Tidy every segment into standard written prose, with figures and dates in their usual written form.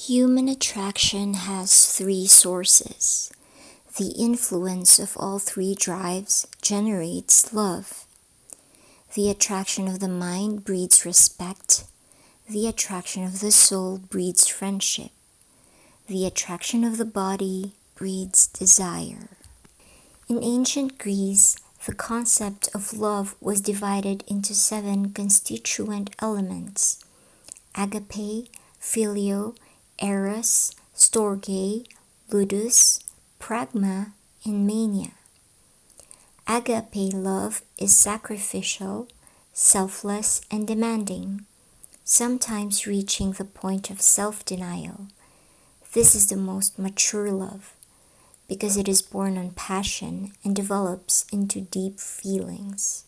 Human attraction has three sources. The influence of all three drives generates love. The attraction of the mind breeds respect. The attraction of the soul breeds friendship. The attraction of the body breeds desire. In ancient Greece, the concept of love was divided into 7 constituent elements: agape, phileo, eros, storge, ludus, pragma, and mania. Agape love is sacrificial, selfless, and demanding, sometimes reaching the point of self-denial. This is the most mature love, because it is born on passion and develops into deep feelings.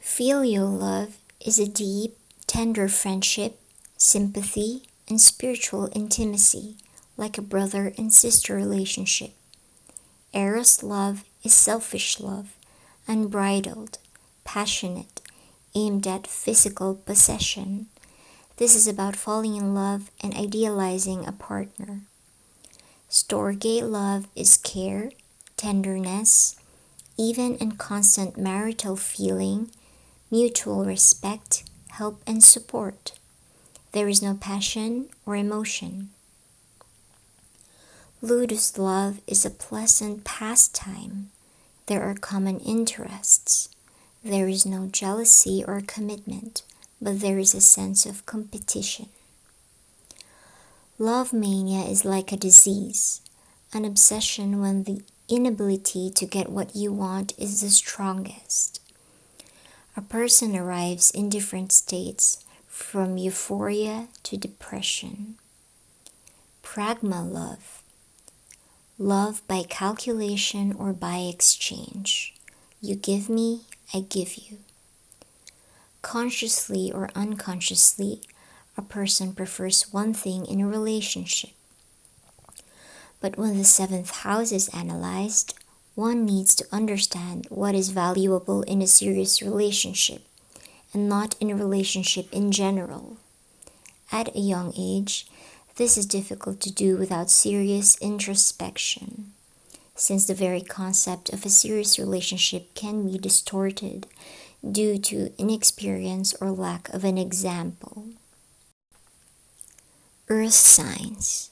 Filial love is a deep, tender friendship, sympathy, and spiritual intimacy, like a brother and sister relationship. Eros love is selfish love, unbridled, passionate, aimed at physical possession. This is about falling in love and idealizing a partner. Storge love is care, tenderness, even and constant marital feeling, mutual respect, help, and support. There is no passion or emotion. Ludus love is a pleasant pastime. There are common interests. There is no jealousy or commitment, but there is a sense of competition. Love mania is like a disease, an obsession when the inability to get what you want is the strongest. A person arrives in different states, from euphoria to depression. Pragma love. Love by calculation or by exchange. You give me, I give you. Consciously or unconsciously, a person prefers one thing in a relationship. But when the 7th house is analyzed, one needs to understand what is valuable in a serious relationship, and not in a relationship in general. At a young age, this is difficult to do without serious introspection, since the very concept of a serious relationship can be distorted due to inexperience or lack of an example. Earth signs.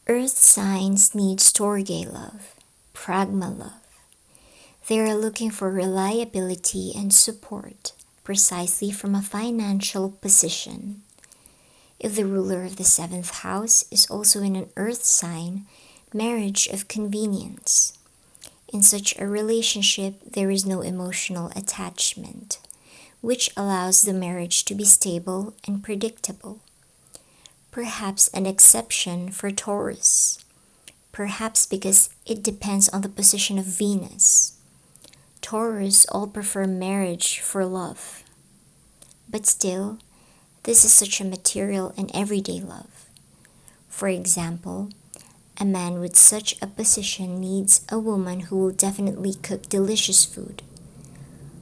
Earth signs need storge love, pragma love. They are looking for reliability and support, precisely from a financial position. If the ruler of the 7th house is also in an earth sign, marriage of convenience. In such a relationship, there is no emotional attachment, which allows the marriage to be stable and predictable. Perhaps an exception for Taurus, perhaps because it depends on the position of Venus. Taurus all prefer marriage for love. But still, this is such a material and everyday love. For example, a man with such a position needs a woman who will definitely cook delicious food,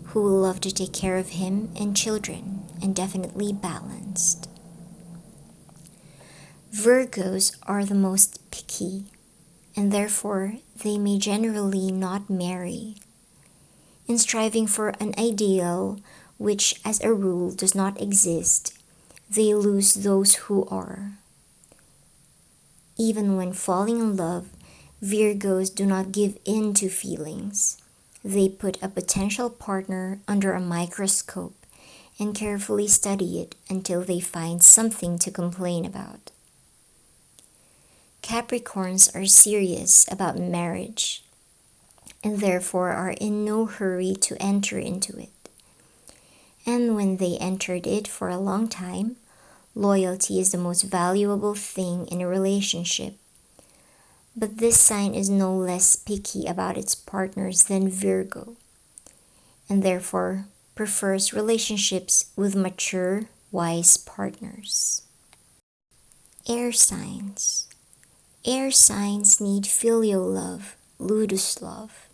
who will love to take care of him and children, and definitely balanced. Virgos are the most picky, and therefore they may generally not marry. In striving for an ideal which as a rule does not exist, they lose those who are. Even when falling in love, Virgos do not give in to feelings. They put a potential partner under a microscope and carefully study it until they find something to complain about. Capricorns are serious about marriage and therefore are in no hurry to enter into it. And when they entered it for a long time, loyalty is the most valuable thing in a relationship. But this sign is no less picky about its partners than Virgo, and therefore prefers relationships with mature, wise partners. Air signs. Air signs need filial love, ludus love.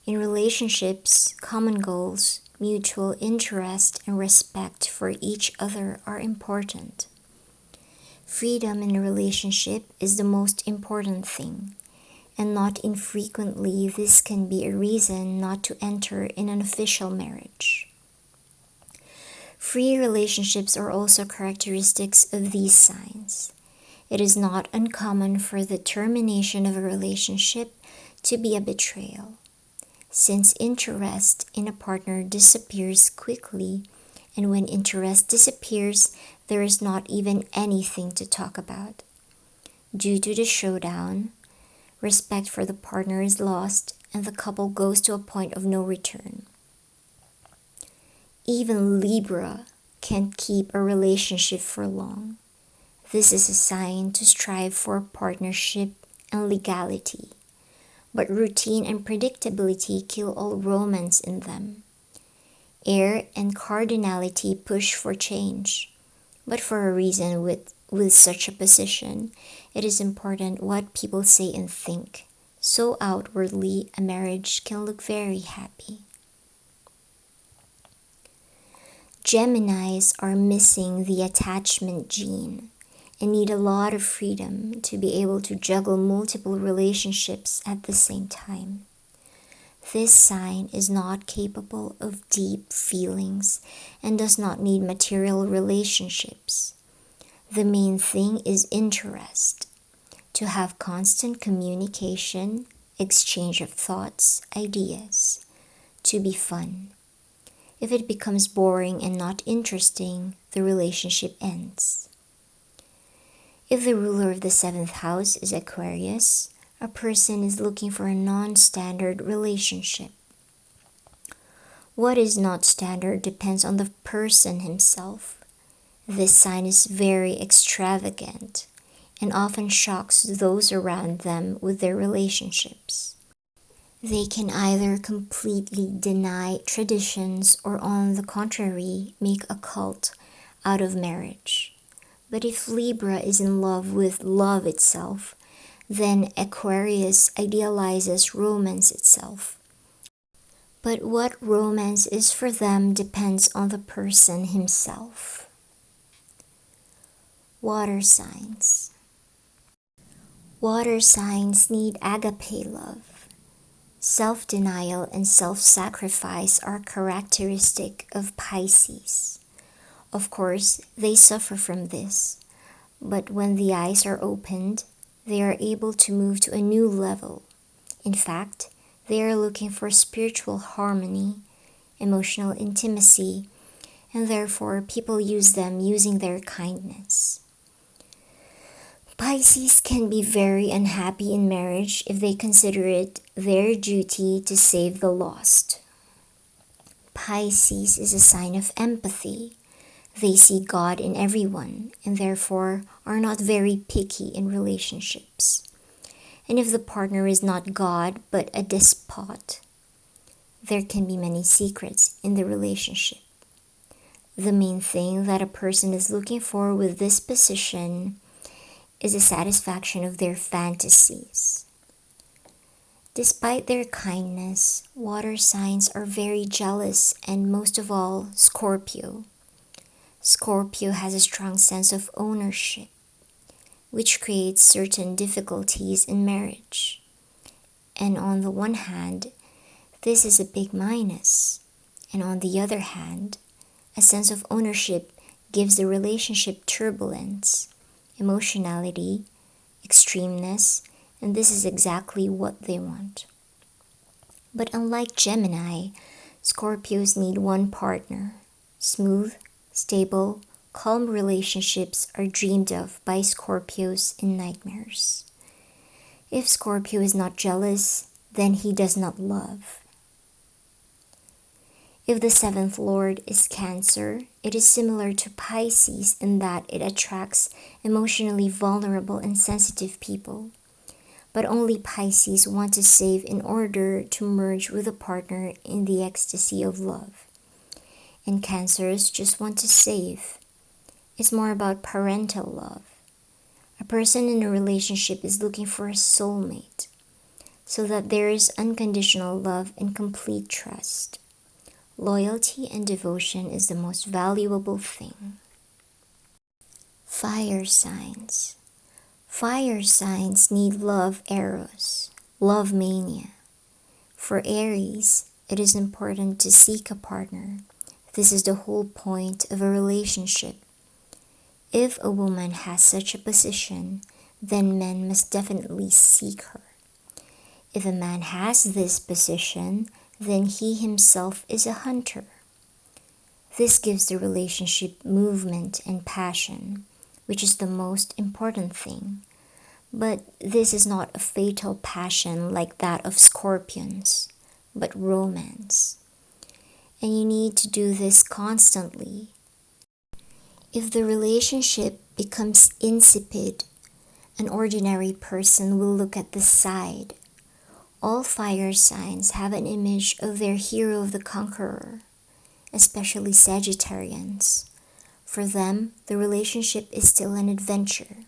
In relationships, common goals, mutual interest, and respect for each other are important. Freedom in a relationship is the most important thing, and not infrequently this can be a reason not to enter in an official marriage. Free relationships are also characteristics of these signs. It is not uncommon for the termination of a relationship to be a betrayal, since interest in a partner disappears quickly, and when interest disappears, there is not even anything to talk about. Due to the showdown, respect for the partner is lost, and the couple goes to a point of no return. Even Libra can't keep a relationship for long. This is a sign to strive for partnership and legality, but routine and predictability kill all romance in them. Air and cardinality push for change, but for a reason with such a position, it is important what people say and think, so outwardly a marriage can look very happy. Geminis are missing the attachment gene and need a lot of freedom to be able to juggle multiple relationships at the same time. This sign is not capable of deep feelings and does not need material relationships. The main thing is interest, to have constant communication, exchange of thoughts, ideas, to be fun. If it becomes boring and not interesting, the relationship ends. If the ruler of the 7th house is Aquarius, a person is looking for a non-standard relationship. What is not standard depends on the person himself. This sign is very extravagant and often shocks those around them with their relationships. They can either completely deny traditions or, on the contrary, make a cult out of marriage. But if Libra is in love with love itself, then Aquarius idealizes romance itself. But what romance is for them depends on the person himself. Water signs. Water signs need agape love. Self-denial and self-sacrifice are characteristic of Pisces. Of course, they suffer from this, but when the eyes are opened, they are able to move to a new level. In fact, they are looking for spiritual harmony, emotional intimacy, and therefore people use them using their kindness. Pisces can be very unhappy in marriage if they consider it their duty to save the lost. Pisces is a sign of empathy. They see God in everyone and therefore are not very picky in relationships. And if the partner is not God but a despot, there can be many secrets in the relationship. The main thing that a person is looking for with this position is the satisfaction of their fantasies. Despite their kindness, water signs are very jealous, and most of all, Scorpio. Scorpio has a strong sense of ownership, which creates certain difficulties in marriage. And on the one hand, this is a big minus. And on the other hand, a sense of ownership gives the relationship turbulence, emotionality, extremeness, and this is exactly what they want. But unlike Gemini, Scorpios need one partner. Smooth, stable, calm relationships are dreamed of by Scorpios in nightmares. If Scorpio is not jealous, then he does not love. If the 7th Lord is Cancer, it is similar to Pisces in that it attracts emotionally vulnerable and sensitive people. But only Pisces want to save in order to merge with a partner in the ecstasy of love. And Cancers just want to save. It's more about parental love. A person in a relationship is looking for a soulmate, so that there is unconditional love and complete trust. Loyalty and devotion is the most valuable thing. Fire signs. Fire signs need love eros, love mania. For Aries, it is important to seek a partner. This is the whole point of a relationship. If a woman has such a position, then men must definitely seek her. If a man has this position, then he himself is a hunter. This gives the relationship movement and passion, which is the most important thing. But this is not a fatal passion like that of scorpions, but romance. And you need to do this constantly. If the relationship becomes insipid, an ordinary person will look at the side. All fire signs have an image of their hero the conqueror, especially Sagittarians. For them, the relationship is still an adventure.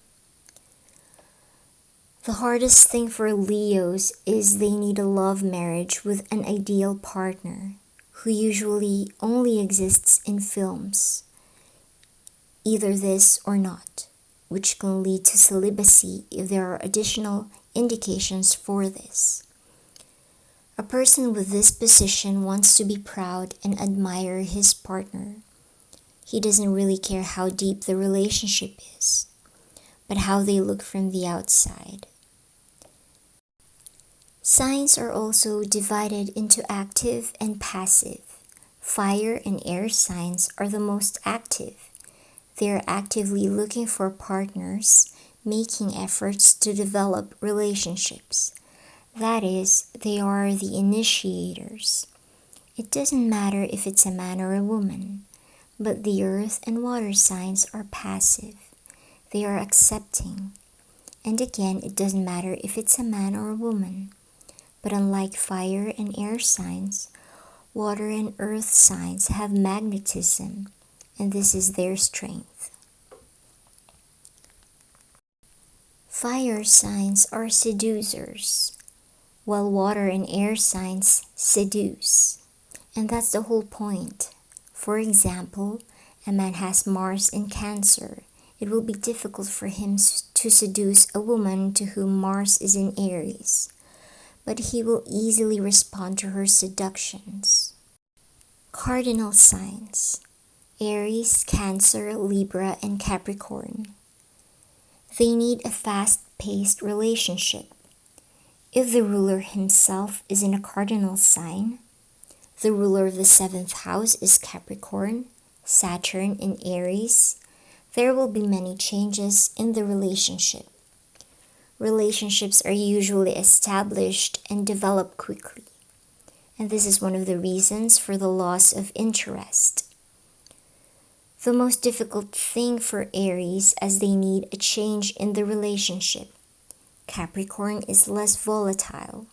The hardest thing for Leos is they need a love marriage with an ideal partner, who usually only exists in films. Either this or not, which can lead to celibacy if there are additional indications for this. A person with this position wants to be proud and admire his partner. He doesn't really care how deep the relationship is, but how they look from the outside. Signs are also divided into active and passive. Fire and air signs are the most active. They are actively looking for partners, making efforts to develop relationships. That is, they are the initiators. It doesn't matter if it's a man or a woman, but the earth and water signs are passive. They are accepting. And again, it doesn't matter if it's a man or a woman. But unlike fire and air signs, water and earth signs have magnetism, and this is their strength. Fire signs are seducers, while water and air signs seduce. And that's the whole point. For example, a man has Mars in Cancer. It will be difficult for him to seduce a woman to whom Mars is in Aries, but he will easily respond to her seductions. Cardinal signs: Aries, Cancer, Libra, and Capricorn. They need a fast-paced relationship. If the ruler himself is in a cardinal sign, the ruler of the 7th house is Capricorn, Saturn in Aries, there will be many changes in the relationship. Relationships are usually established and develop quickly, and this is one of the reasons for the loss of interest. The most difficult thing for Aries as they need a change in the relationship. Capricorn is less volatile.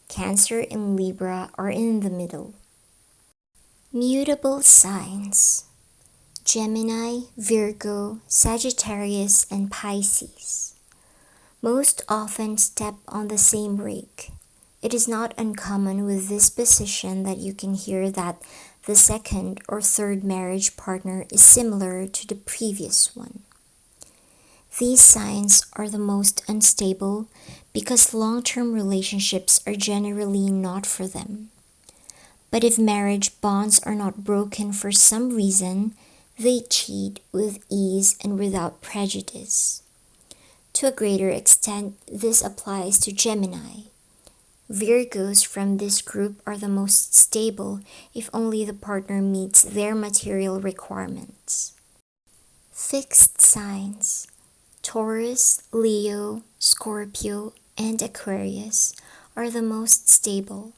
Cancer and Libra are in the middle. Mutable signs: Gemini, Virgo, Sagittarius, and Pisces. Most often step on the same rake. It is not uncommon with this position that you can hear that the second or third marriage partner is similar to the previous one. These signs are the most unstable because long-term relationships are generally not for them. But if marriage bonds are not broken for some reason, they cheat with ease and without prejudice. To a greater extent, this applies to Gemini. Virgos from this group are the most stable if only the partner meets their material requirements. Fixed signs: Taurus, Leo, Scorpio, and Aquarius are the most stable.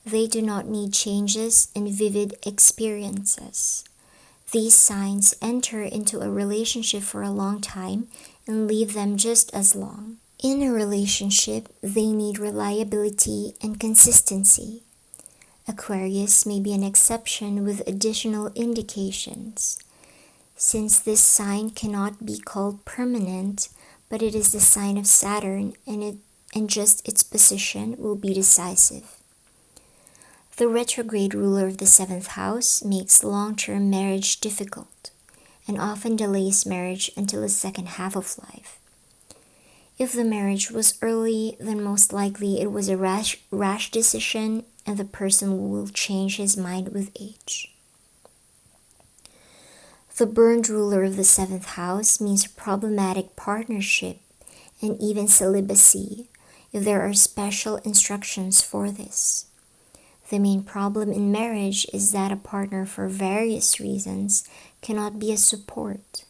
They do not need changes and vivid experiences. These signs enter into a relationship for a long time and leave them just as long. In a relationship, they need reliability and consistency. Aquarius may be an exception with additional indications, since this sign cannot be called permanent, but it is the sign of Saturn and just its position will be decisive. The retrograde ruler of the 7th house makes long-term marriage difficult, and often delays marriage until the second half of life. If the marriage was early, then most likely it was a rash decision and the person will change his mind with age. The burned ruler of the 7th house means problematic partnership and even celibacy if there are special instructions for this. The main problem in marriage is that a partner, for various reasons, cannot be a support.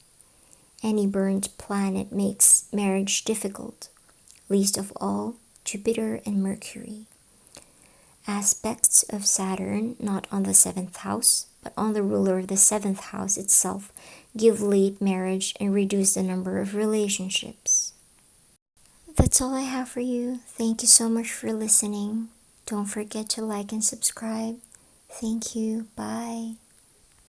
Any burned planet makes marriage difficult, least of all Jupiter and Mercury. Aspects of Saturn, not on the 7th house, but on the ruler of the 7th house itself, give late marriage and reduce the number of relationships. That's all I have for you. Thank you so much for listening. Don't forget to like and subscribe. Thank you. Bye.